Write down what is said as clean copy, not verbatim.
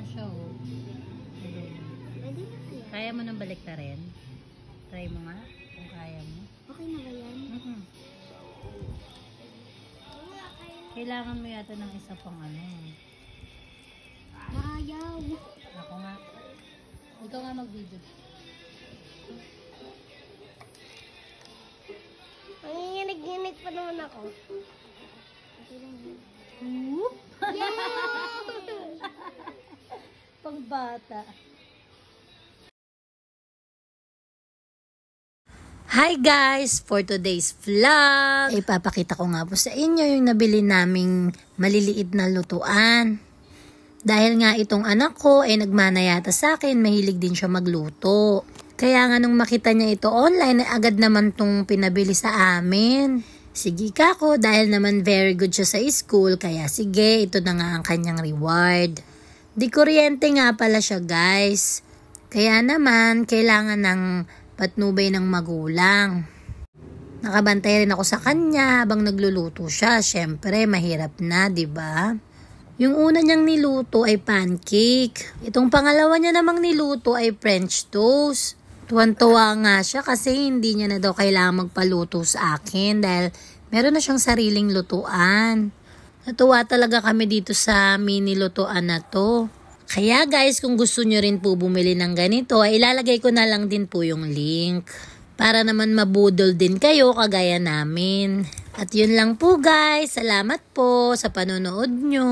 na siya, oh. Pwede na kaya? Kaya mo nang balik na rin? Try mo nga, kung kaya mo. Okay na ba yan? Kailangan mo yata ng isa pang ano. Ayaw. Ako nga. Ikaw nga mag-video. Manginginig-ginig pa naman ako. Okay lang yun. Whoop! Yay! Pangbata. Hi guys! For today's vlog, ipapakita ko nga po sa inyo yung nabili naming maliliit na lutuan. Dahil nga itong anak ko ay nagmana yata sa akin, mahilig din siya magluto. Kaya nga nung makita niya ito online, ay agad naman tong pinabili sa amin. Sige kako, dahil naman very good siya sa school, kaya sige, ito na nga ang kanyang reward. Di kuryente nga pala siya guys. Kaya naman, kailangan ng patnubay ng magulang. Nakabantay rin ako sa kanya habang nagluluto siya. Syempre, mahirap na, di ba? Yung una niyang niluto ay pancake. Itong pangalawa niya namang niluto ay French toast. Tuwan-tuwa nga siya kasi hindi niya na daw kailangan magpaluto sa akin dahil meron na siyang sariling lutuan. Natuwa talaga kami dito sa mini lutuan na to. Kaya guys, kung gusto nyo rin po bumili ng ganito, ay ilalagay ko na lang din po yung link. Para naman mabudol din kayo kagaya namin. At yun lang po guys. Salamat po sa panonood nyo.